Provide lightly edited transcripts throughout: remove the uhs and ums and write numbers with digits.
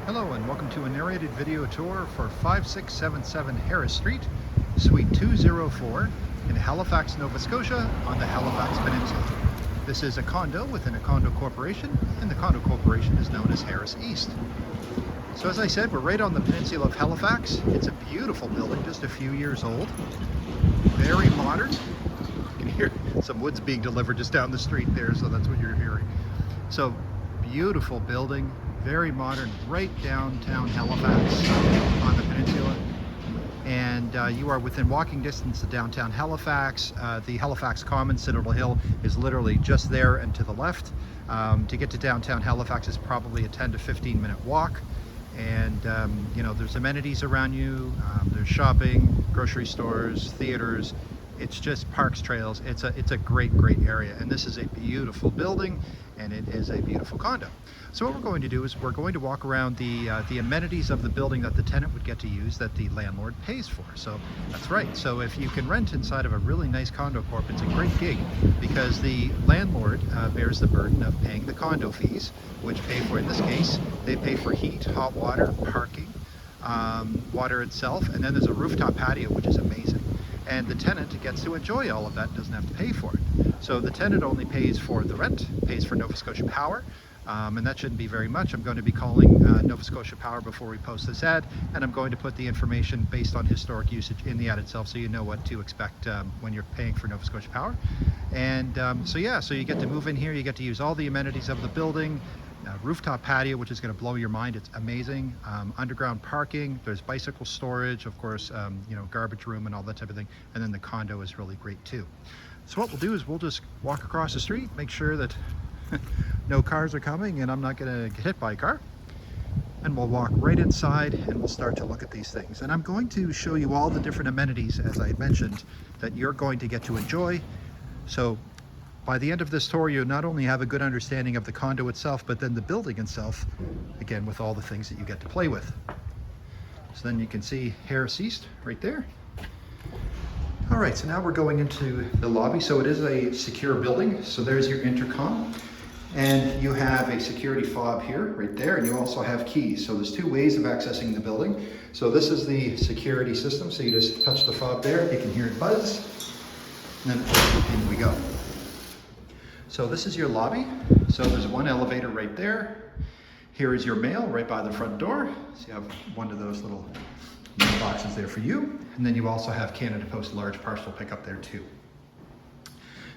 Hello and welcome to a narrated video tour for 5677 Harris Street, Suite 204 in Halifax, Nova Scotia on the Halifax Peninsula. This is a condo within a condo corporation, and the condo corporation is known as Harris East. So as I said, we're right on the peninsula of Halifax. It's a beautiful building, just a few years old. Very modern. You can hear some wood's being delivered just down the street there, so that's what you're hearing. So beautiful building. Very modern, right downtown Halifax on the peninsula. And you are within walking distance of downtown Halifax. The Halifax Common, Citadel Hill, is literally just there and to the left. To get to downtown Halifax is probably a 10 to 15 minute walk. And you know, there's amenities around you. There's shopping, grocery stores, theaters. It's just parks, trails. It's a great area, and this is a beautiful building, and it is a beautiful condo. So what we're going to do is we're going to walk around the amenities of the building that the tenant would get to use that the landlord pays for. So that's right. So if you can rent inside of a really nice condo corp, it's a great gig because the landlord bears the burden of paying the condo fees, which pay for, in this case, they pay for heat, hot water, parking, water itself, and then there's a rooftop patio, which is amazing. And the tenant gets to enjoy all of that, doesn't have to pay for it. So the tenant only pays for the rent, pays for Nova Scotia Power, and that shouldn't be very much. I'm going to be calling Nova Scotia Power before we post this ad, and I'm going to put the information based on historic usage in the ad itself so you know what to expect when you're paying for Nova Scotia Power. And so yeah, so you get to move in here, you get to use all the amenities of the building. Rooftop patio, which is going to blow your mind. It's amazing. Underground parking, there's bicycle storage, of course, you know, garbage room and all that type of thing. And then the condo is really great too. So what we'll do is we'll just walk across the street, make sure that no cars are coming and I'm not going to get hit by a car. And we'll walk right inside and we'll start to look at these things. And I'm going to show you all the different amenities, as I mentioned, that you're going to get to enjoy. So by the end of this tour, you'll not only have a good understanding of the condo itself, but then the building itself, again, with all the things that you get to play with. So then you can see Harris East right there. All right, so now we're going into the lobby. So it is a secure building. So there's your intercom. And you have a security fob here, right there, and you also have keys. So there's two ways of accessing the building. So this is the security system. So you just touch the fob there, you can hear it buzz, and then in we go. So this is your lobby. So there's one elevator right there. Here is your mail right by the front door. So you have one of those little mail boxes there for you. And then you also have Canada Post large parcel pickup there too.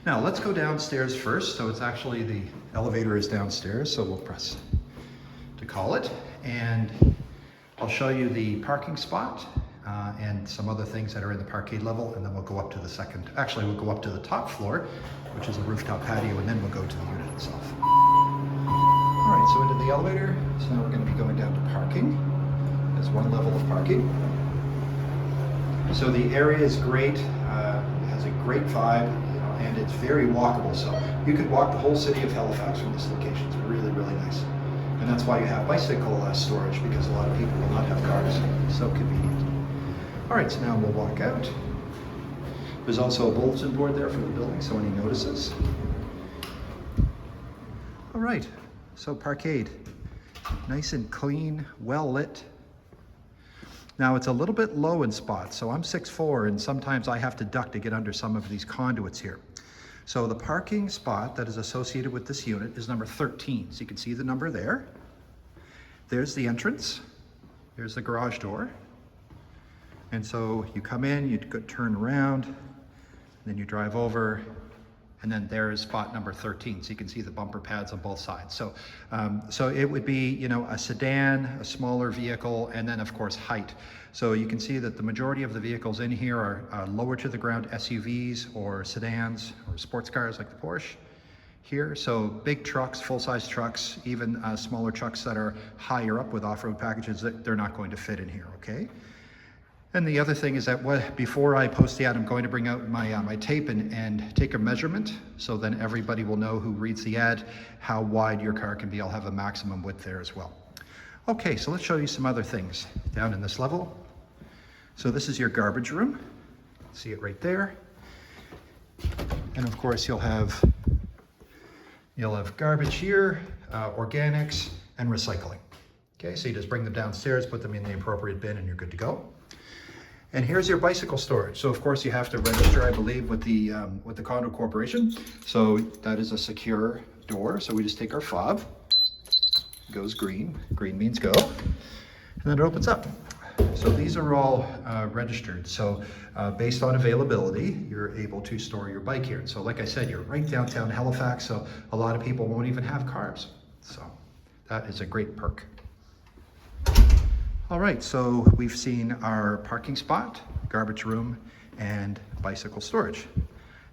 Now let's go downstairs first. So it's actually, the elevator is downstairs. So we'll press to call it. And I'll show you the parking spot and some other things that are in the Parkade level, and then we'll go up to the we'll go up to the top floor, which is a rooftop patio, and then we'll go to the unit itself. All right, so into the elevator. So now we're going to be going down to parking. There's one level of parking. So the area is great. It has a great vibe, you know, and it's very walkable. So you could walk the whole city of Halifax from this location. It's really nice. And that's why you have bicycle storage, because a lot of people will not have cars. So convenient. All right, so now we'll walk out. There's also a bulletin board there for the building, so any notices. All right, so Parkade, nice and clean, well lit. Now it's a little bit low in spots, so I'm 6'4", and sometimes I have to duck to get under some of these conduits here. So the parking spot that is associated with this unit is number 13. So you can see the number there. There's the entrance. There's the garage door. And so you come in, you turn around, then you drive over, and then there's spot number 13. So you can see the bumper pads on both sides. So, so it would be, you know, a sedan, a smaller vehicle, and then of course height. So you can see that the majority of the vehicles in here are lower to the ground SUVs or sedans or sports cars like the Porsche here. So big trucks, full-size trucks, even smaller trucks that are higher up with off-road packages, they're not going to fit in here, okay? And the other thing is that before I post the ad, I'm going to bring out my tape and take a measurement, so then everybody will know who reads the ad how wide your car can be. I'll have a maximum width there as well. Okay, so let's show you some other things down in this level. So this is your garbage room. See it right there. And of course you'll have garbage here, organics, and recycling. Okay, so you just bring them downstairs, put them in the appropriate bin, and you're good to go. And here's your bicycle storage. So of course you have to register, I believe, with the Condo Corporation. So that is a secure door. So we just take our fob, goes green, green means go, and then it opens up. So these are all registered. So based on availability, you're able to store your bike here. So like I said, you're right downtown Halifax, so a lot of people won't even have cars. So that is a great perk. All right, so we've seen our parking spot, garbage room, and bicycle storage.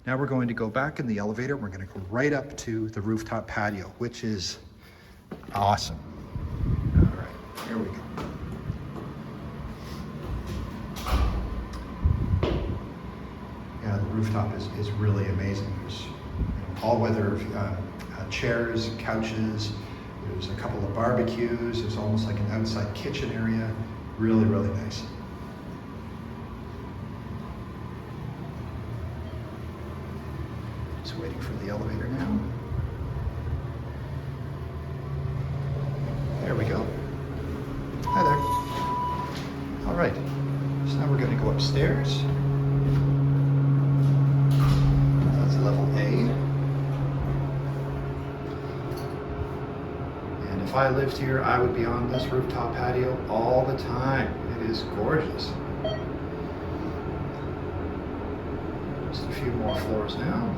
Now we're going to go back in the elevator. We're going to go right up to the rooftop patio, which is awesome. All right, here we go. Yeah, the rooftop is really amazing. There's all-weather chairs, couches. There's a couple of barbecues. There's almost like an outside kitchen area. Really, really nice. Just waiting for the elevator now. There we go. Hi there. All right, so now we're going to go upstairs. That's level A. If I lived here, I would be on this rooftop patio all the time. It is gorgeous. Just a few more floors now.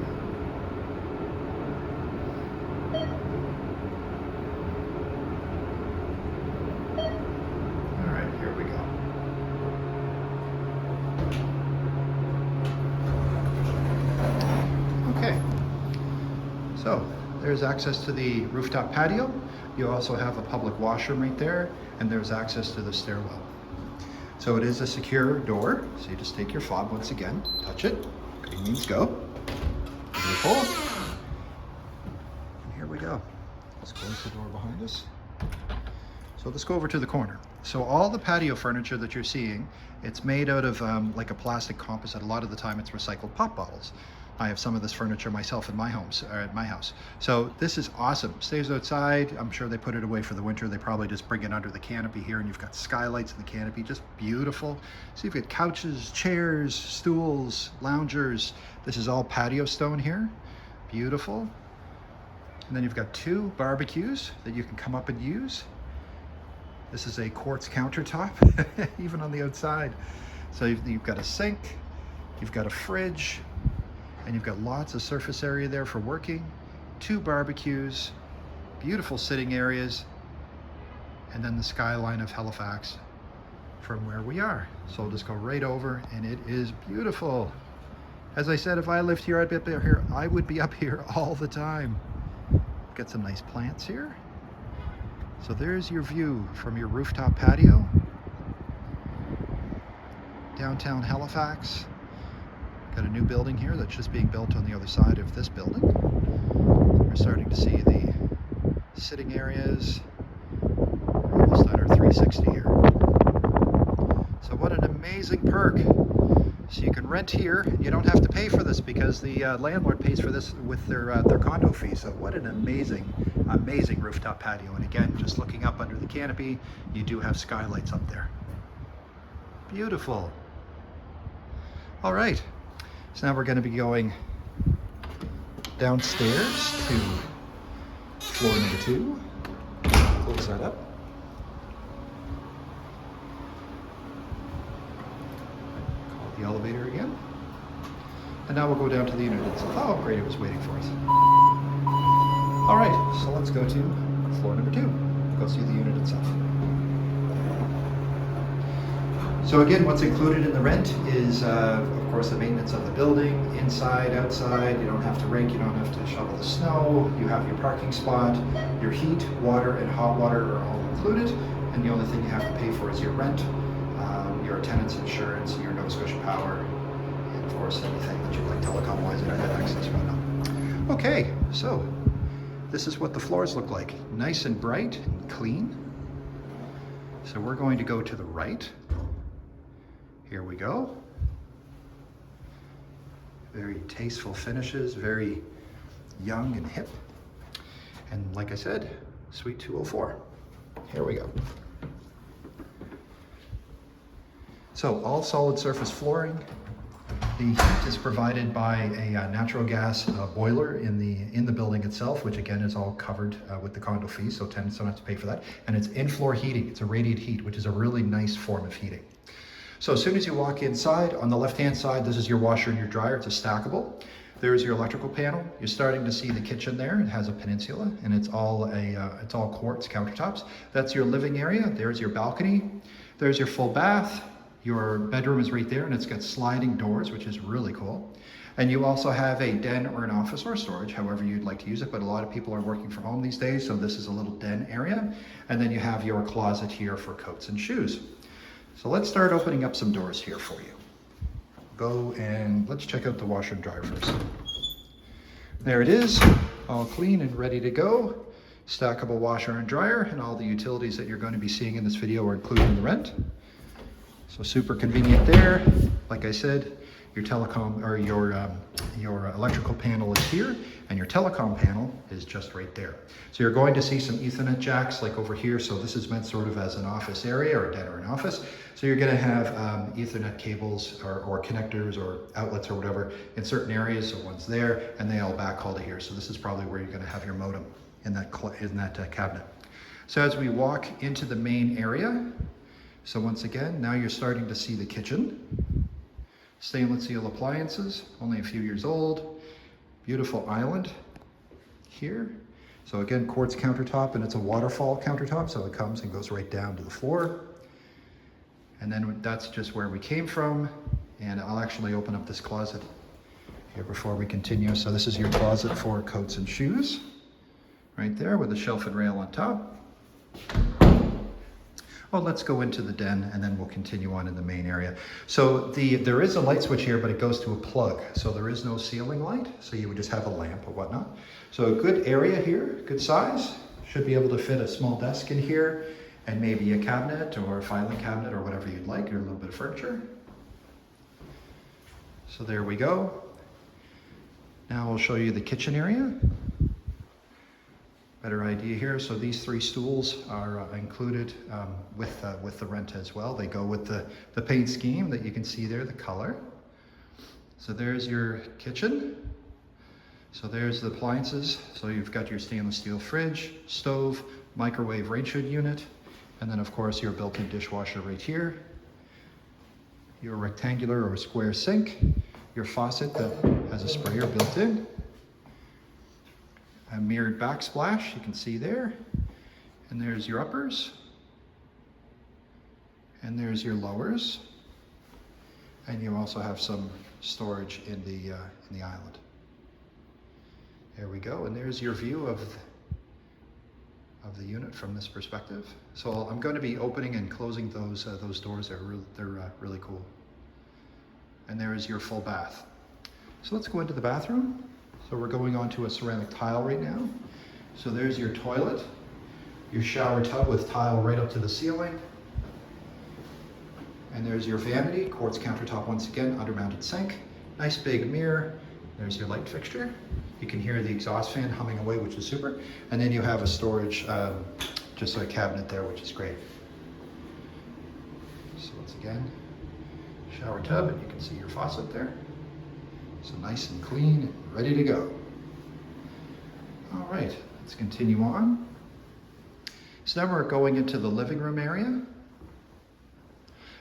All right, here we go. Okay, so there's access to the rooftop patio. You also have a public washroom right there, and there's access to the stairwell. So it is a secure door, so you just take your fob once again, touch it, green means go. Beautiful. And here we go. Let's close the door behind us. So let's go over to the corner. So all the patio furniture that you're seeing, it's made out of like a plastic composite. A lot of the time it's recycled pop bottles. I have some of this furniture myself in my house. So this is awesome. Stays outside. I'm sure they put it away for the winter. They probably just bring it under the canopy here, and you've got skylights in the canopy, just beautiful. So you've got couches, chairs, stools, loungers. This is all patio stone here. Beautiful. And then you've got 2 barbecues that you can come up and use. This is a quartz countertop, even on the outside. So you've got a sink, you've got a fridge, and you've got lots of surface area there for working, 2 barbecues, beautiful sitting areas, and then the skyline of Halifax from where we are. So I'll just go right over, and it is beautiful. As I said, if I lived here, I would be up here all the time. Got some nice plants here. So there's your view from your rooftop patio. Downtown Halifax. Got a new building here that's just being built on the other side of this building. We're starting to see the sitting areas. We're almost at our 360 here. So what an amazing perk. So you can rent here. You don't have to pay for this because the landlord pays for this with their condo fee. So what an amazing, amazing rooftop patio. And again, just looking up under the canopy, you do have skylights up there. Beautiful. All right. So now we're going to be going downstairs to floor number 2. Close that up. Call the elevator again. And now we'll go down to the unit itself. Oh, great, it was waiting for us. All right, so let's go to floor number 2. Go see the unit itself. So again, what's included in the rent is, of course, the maintenance of the building, inside, outside. You don't have to rake, you don't have to shovel the snow. You have your parking spot, your heat, water, and hot water are all included. And the only thing you have to pay for is your rent, your tenant's insurance, your Nova Scotia power, and of course, anything that you like telecom-wise, internet access, whatnot. Okay, so this is what the floors look like. Nice and bright and clean. So we're going to go to the right. Here we go. Very tasteful finishes, very young and hip. And like I said, Suite 204. Here we go. So all solid surface flooring. The heat is provided by a natural gas boiler in the building itself, which again is all covered with the condo fee, so tenants don't have to pay for that. And it's in-floor heating. It's a radiant heat, which is a really nice form of heating. So as soon as you walk inside, on the left-hand side, this is your washer and your dryer. It's a stackable. There's your electrical panel. You're starting to see the kitchen there. It has a peninsula, and it's all quartz countertops. That's your living area. There's your balcony. There's your full bath. Your bedroom is right there, and it's got sliding doors, which is really cool. And you also have a den or an office or storage, however you'd like to use it, but a lot of people are working from home these days, so this is a little den area. And then you have your closet here for coats and shoes. So let's start opening up some doors here for you. Go and let's check out the washer and dryer first. There it is, all clean and ready to go. Stackable washer and dryer, and all the utilities that you're going to be seeing in this video are included in the rent. So super convenient there. Like I said, your telecom or your electrical panel is here, and your telecom panel is just right there. So you're going to see some Ethernet jacks like over here. So this is meant sort of as an office area or a den or an office. So you're going to have Ethernet cables or connectors or outlets or whatever in certain areas. So one's there, and they all backhaul to here. So this is probably where you're going to have your modem in that cabinet. So as we walk into the main area, so once again, now you're starting to see the kitchen. Stainless steel appliances, only a few years old. Beautiful island here. So again, quartz countertop, and it's a waterfall countertop, so it comes and goes right down to the floor. And then that's just where we came from. And I'll actually open up this closet here before we continue. So this is your closet for coats and shoes, right there with a shelf and rail on top. Well, let's go into the den, and then we'll continue on in the main area. So there is a light switch here, but it goes to a plug. So there is no ceiling light. So you would just have a lamp or whatnot. So a good area here, good size. Should be able to fit a small desk in here, and maybe a cabinet or a filing cabinet or whatever you'd like, or a little bit of furniture. So there we go. Now I'll show you the kitchen area. Better idea here. So these 3 stools are included with the rent as well. They go with the paint scheme that you can see there, the color. So there's your kitchen. So there's the appliances. So you've got your stainless steel fridge, stove, microwave range hood unit, and then of course your built-in dishwasher right here. Your rectangular or square sink, your faucet that has a sprayer built in. A mirrored backsplash, you can see there. And there's your uppers. And there's your lowers. And you also have some storage in the island. There we go. And there's your view of the unit from this perspective. So I'm going to be opening and closing those doors. They're really cool. And there is your full bath. So let's go into the bathroom. So we're going on to a ceramic tile right now. So there's your toilet, your shower tub with tile right up to the ceiling. And there's your vanity, quartz countertop once again, undermounted sink. Nice big mirror. There's your light fixture. You can hear the exhaust fan humming away, which is super. And then you have a storage, just a cabinet there, which is great. So once again, shower tub, and you can see your faucet there. So nice and clean and ready to go. All right, let's continue on. So now we're going into the living room area.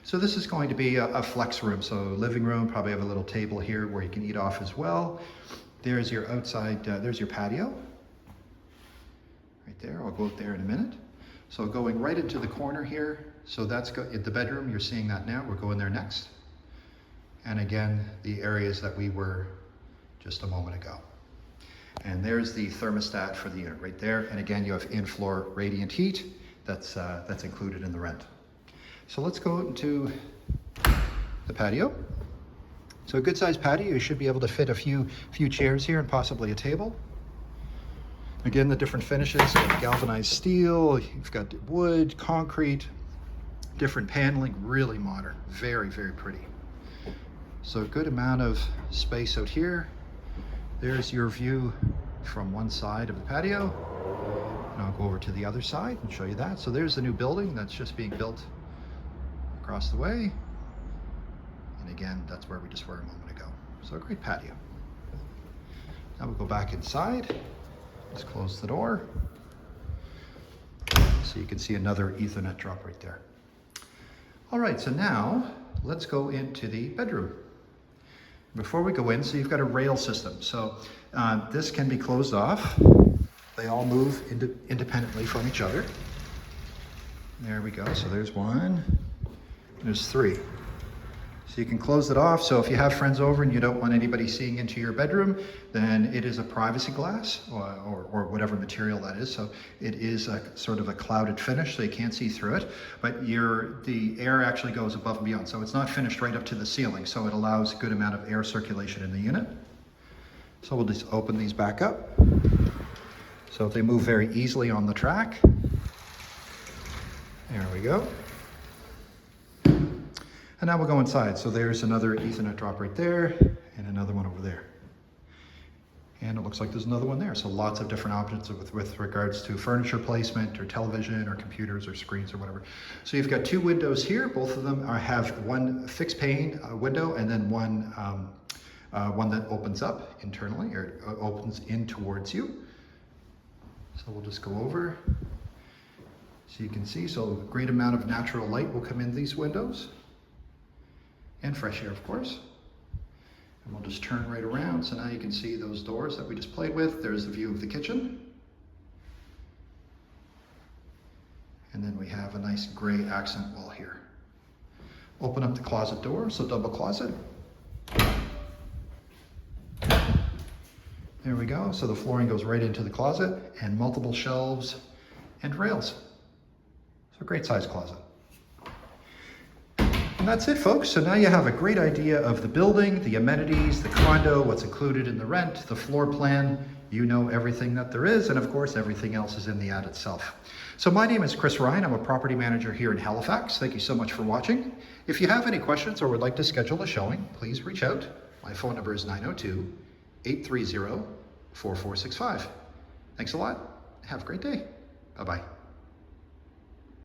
So this is going to be a flex room. So living room, probably have a little table here where you can eat off as well. There's your outside, there's your patio. Right there, I'll go out there in a minute. So going right into the corner here. So that's the bedroom, you're seeing that now. We're going there next. And again, the areas that we were just a moment ago. And there's the thermostat for the unit right there. And again, you have in-floor radiant heat that's included in the rent. So let's go into the patio. So a good sized patio, you should be able to fit a few chairs here and possibly a table. Again, the different finishes, galvanized steel, you've got wood, concrete, different paneling, really modern, very, very pretty. So a good amount of space out here. There's your view from one side of the patio. And I'll go over to the other side and show you that. So there's the new building that's just being built across the way. And again, that's where we just were a moment ago. So a great patio. Now we'll go back inside. Let's close the door. So you can see another Ethernet drop right there. All right, so now let's go into the bedroom. Before we go in, so you've got a rail system. So this can be closed off. They all move independently from each other. There we go. So there's one, there's three. So you can close it off. So if you have friends over and you don't want anybody seeing into your bedroom, then it is a privacy glass or whatever material that is. So it is a sort of a clouded finish, so you can't see through it, but the air actually goes above and beyond. So it's not finished right up to the ceiling. So it allows a good amount of air circulation in the unit. So we'll just open these back up. So they move very easily on the track. There we go. And now we'll go inside. So there's another Ethernet drop right there and another one over there. And it looks like there's another one there. So lots of different options with regards to furniture placement or television or computers or screens or whatever. So you've got two windows here. Both of them have one fixed pane window and then one that opens up internally or opens in towards you. So we'll just go over. So you can see, so a great amount of natural light will come in these windows. And fresh air, of course. And we'll just turn right around. So now you can see those doors that we just played with. There's the view of the kitchen. And then we have a nice gray accent wall here. Open up the closet door, so double closet. There we go. So the flooring goes right into the closet and multiple shelves and rails. So great size closet. And that's it, folks. So now you have a great idea of the building, the amenities, the condo, what's included in the rent, the floor plan. You know everything that there is, and of course, everything else is in the ad itself. So my name is Chris Ryan. I'm a property manager here in Halifax. Thank you so much for watching. If you have any questions or would like to schedule a showing, please reach out. My phone number is 902-830-4465. Thanks a lot. Have a great day. Bye-bye.